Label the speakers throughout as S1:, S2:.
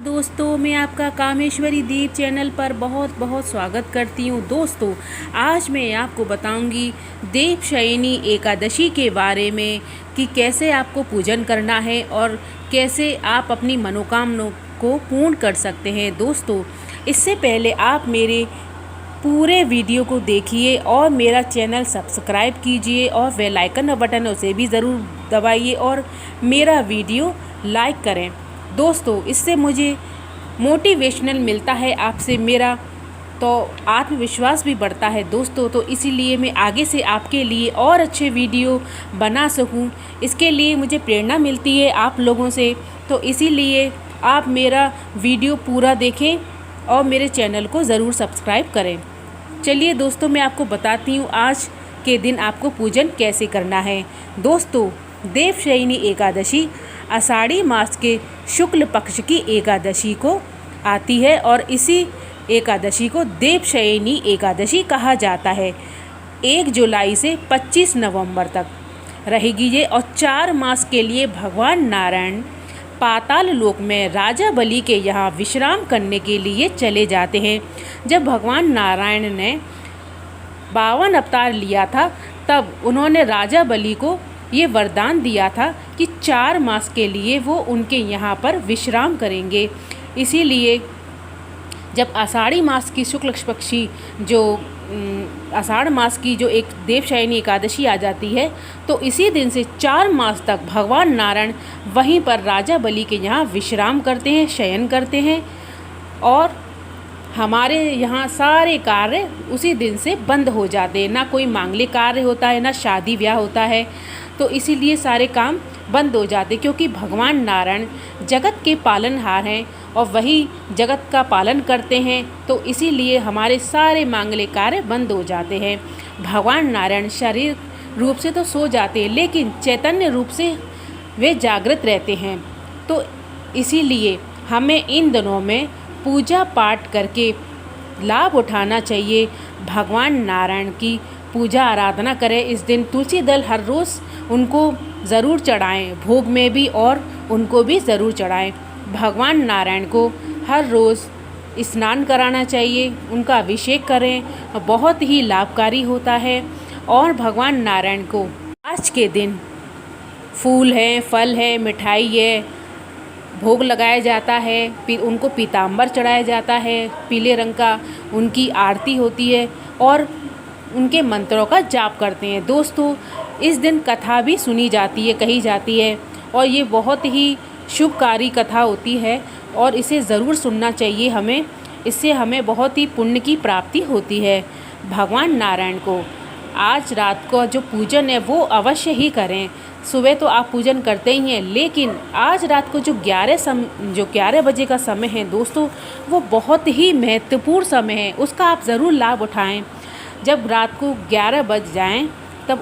S1: दोस्तों, मैं आपका कामेश्वरी दीप चैनल पर बहुत बहुत स्वागत करती हूँ। दोस्तों, आज मैं आपको बताऊंगी देवशयनी एकादशी के बारे में कि कैसे आपको पूजन करना है और कैसे आप अपनी मनोकामनाओं को पूर्ण कर सकते हैं। दोस्तों, इससे पहले आप मेरे पूरे वीडियो को देखिए और मेरा चैनल सब्सक्राइब कीजिए और बेल आइकन बटन उसे भी ज़रूर दबाइए और मेरा वीडियो लाइक करें। दोस्तों, इससे मुझे मोटिवेशनल मिलता है आपसे मेरा, तो आत्मविश्वास भी बढ़ता है दोस्तों। तो इसीलिए मैं आगे से आपके लिए और अच्छे वीडियो बना सकूं, इसके लिए मुझे प्रेरणा मिलती है आप लोगों से। तो इसीलिए आप मेरा वीडियो पूरा देखें और मेरे चैनल को ज़रूर सब्सक्राइब करें। चलिए दोस्तों, मैं आपको बताती हूँ आज के दिन आपको पूजन कैसे करना है। दोस्तों, देवशयनी एकादशी आषाढ़ी मास के शुक्ल पक्ष की एकादशी को आती है और इसी एकादशी को देवशयनी एकादशी कहा जाता है। 1 जुलाई से 25 नवंबर तक रहेगी ये और 4 मास के लिए भगवान नारायण पाताल लोक में राजा बलि के यहाँ विश्राम करने के लिए चले जाते हैं। जब भगवान नारायण ने 52 अवतार लिया था, तब उन्होंने राजा बलि को ये वरदान दिया था कि 4 मास के लिए वो उनके यहाँ पर विश्राम करेंगे। इसीलिए जब आषाढ़ी मास की शुक्ल पक्षी जो आषाढ़ मास की जो एक देवशयनी एकादशी आ जाती है, तो इसी दिन से 4 मास तक भगवान नारायण वहीं पर राजा बलि के यहाँ विश्राम करते हैं, शयन करते हैं और हमारे यहाँ सारे कार्य उसी दिन से बंद हो जाते हैं। ना कोई मांगलिक कार्य होता है, ना शादी ब्याह होता है, तो इसीलिए सारे काम बंद हो जाते, क्योंकि भगवान नारायण जगत के पालनहार हैं और वही जगत का पालन करते हैं। तो इसीलिए हमारे सारे मांगलिक कार्य बंद हो जाते हैं। भगवान नारायण शरीर रूप से तो सो जाते हैं, लेकिन चैतन्य रूप से वे जागृत रहते हैं। तो इसीलिए हमें इन दिनों में पूजा पाठ करके लाभ उठाना चाहिए। भगवान नारायण की पूजा आराधना करें। इस दिन तुलसी दल हर रोज़ उनको ज़रूर चढ़ाएं, भोग में भी, और उनको भी ज़रूर चढ़ाएं। भगवान नारायण को हर रोज़ स्नान कराना चाहिए, उनका अभिषेक करें, बहुत ही लाभकारी होता है। और भगवान नारायण को आज के दिन फूल है, फल है, मिठाई है, भोग लगाया जाता है, फिर उनको पीताम्बर चढ़ाया जाता है पीले रंग का, उनकी आरती होती है और उनके मंत्रों का जाप करते हैं। दोस्तों, इस दिन कथा भी सुनी जाती है, कही जाती है और ये बहुत ही शुभकारी कथा होती है और इसे ज़रूर सुनना चाहिए हमें। इससे हमें बहुत ही पुण्य की प्राप्ति होती है। भगवान नारायण को आज रात को जो पूजन है वो अवश्य ही करें। सुबह तो आप पूजन करते ही हैं, लेकिन आज रात को जो 11 बजे का समय है दोस्तों, वो बहुत ही महत्वपूर्ण समय है, उसका आप ज़रूर लाभ उठाएं। जब रात को 11 बज जाएं, तब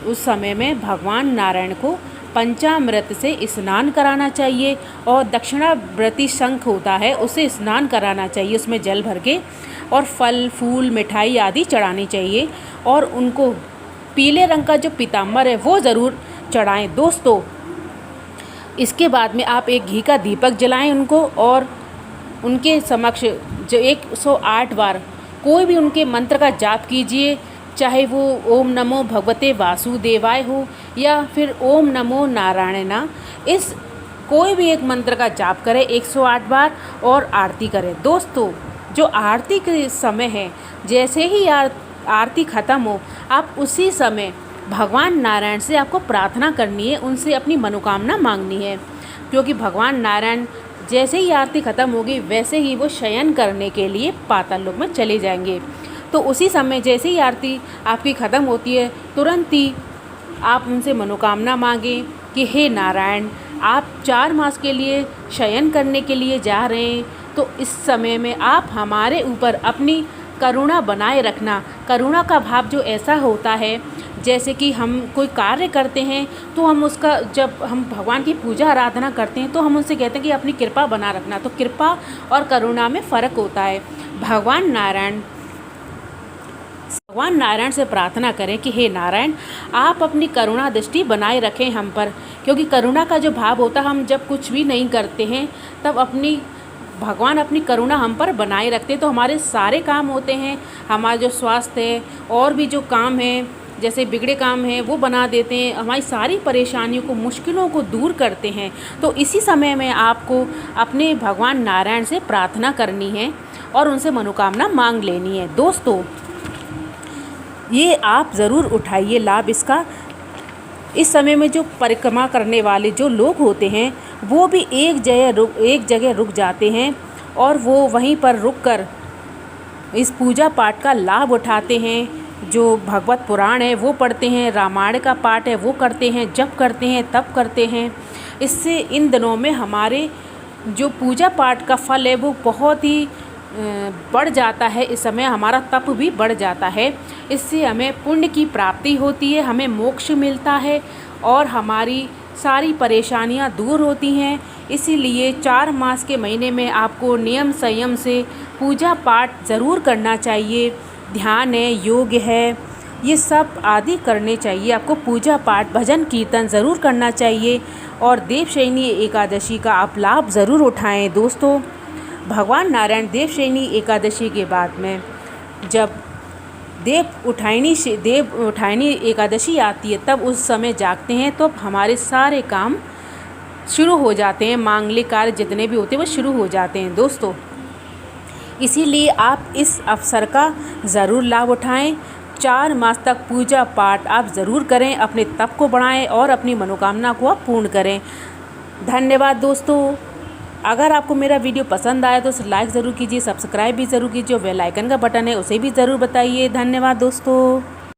S1: उस समय में भगवान नारायण को पंचामृत से स्नान कराना चाहिए और दक्षिणावर्ती शंख होता है उसे स्नान कराना चाहिए, उसमें जल भर के, और फल फूल मिठाई आदि चढ़ानी चाहिए और उनको पीले रंग का जो पीताम्बर है वो ज़रूर चढ़ाएं। दोस्तों, इसके बाद में आप एक घी का दीपक जलाएं उनको और उनके समक्ष जो 108 बार कोई भी उनके मंत्र का जाप कीजिए, चाहे वो ओम नमो भगवते वासुदेवाय हो या फिर ओम नमो नारायणा। इस कोई भी एक मंत्र का जाप करें 108 बार और आरती करें। दोस्तों, जो आरती के समय है, जैसे ही आरती ख़त्म हो, आप उसी समय भगवान नारायण से आपको प्रार्थना करनी है, उनसे अपनी मनोकामना मांगनी है, क्योंकि भगवान नारायण जैसे ही आरती ख़त्म होगी वैसे ही वो शयन करने के लिए पाताल लोक में चले जाएंगे। तो उसी समय जैसे ही आरती आपकी ख़त्म होती है, तुरंत ही आप उनसे मनोकामना मांगें कि हे नारायण, आप 4 मास के लिए शयन करने के लिए जा रहे हैं, तो इस समय में आप हमारे ऊपर अपनी करुणा बनाए रखना। करुणा का भाव जो ऐसा होता है, जैसे कि हम कोई कार्य करते हैं तो हम उसका, जब हम भगवान की पूजा आराधना करते हैं तो हम उनसे कहते हैं कि अपनी कृपा बना रखना। तो कृपा और करुणा में फ़र्क होता है। भगवान नारायण से प्रार्थना करें कि हे नारायण, आप अपनी करुणा दृष्टि बनाए रखें हम पर, क्योंकि करुणा का जो भाव होता है, हम जब कुछ भी नहीं करते हैं तब अपनी भगवान अपनी करुणा हम पर बनाए रखते हैं तो हमारे सारे काम होते हैं। हमारा जो स्वास्थ्य है और भी जो काम है, जैसे बिगड़े काम हैं वो बना देते हैं, हमारी सारी परेशानियों को, मुश्किलों को दूर करते हैं। तो इसी समय में आपको अपने भगवान नारायण से प्रार्थना करनी है और उनसे मनोकामना मांग लेनी है। दोस्तों, ये आप ज़रूर उठाइए लाभ इसका। इस समय में जो परिक्रमा करने वाले जो लोग होते हैं वो भी एक जगह रुक जाते हैं और वो वहीं पर रुककर इस पूजा पाठ का लाभ उठाते हैं। जो भगवत पुराण है वो पढ़ते हैं, रामायण का पाठ है वो करते हैं, जप करते हैं, तप करते हैं। इससे इन दिनों में हमारे जो पूजा पाठ का फल है वो बहुत ही बढ़ जाता है। इस समय हमारा तप भी बढ़ जाता है। इससे हमें पुण्य की प्राप्ति होती है, हमें मोक्ष मिलता है और हमारी सारी परेशानियां दूर होती हैं। इसीलिए 4 मास के महीने में आपको नियम संयम से पूजा पाठ ज़रूर करना चाहिए। ध्यान है, योग है, ये सब आदि करने चाहिए आपको। पूजा पाठ, भजन कीर्तन ज़रूर करना चाहिए और देवशयनी एकादशी का आप लाभ ज़रूर उठाएं। दोस्तों, भगवान नारायण देवशयनी एकादशी के बाद में जब देव उठायनी एकादशी आती है तब उस समय जागते हैं तो हमारे सारे काम शुरू हो जाते हैं। मांगलिक कार्य जितने भी होते हैं वो शुरू हो जाते हैं। दोस्तों, इसीलिए आप इस अवसर का ज़रूर लाभ उठाएं। 4 मास तक पूजा पाठ आप ज़रूर करें, अपने तप को बढ़ाएं और अपनी मनोकामना को आप पूर्ण करें। धन्यवाद दोस्तों। अगर आपको मेरा वीडियो पसंद आया तो उसे लाइक ज़रूर कीजिए, सब्सक्राइब भी ज़रूर कीजिए, बेल आइकन का बटन है उसे भी ज़रूर बताइए। धन्यवाद दोस्तों।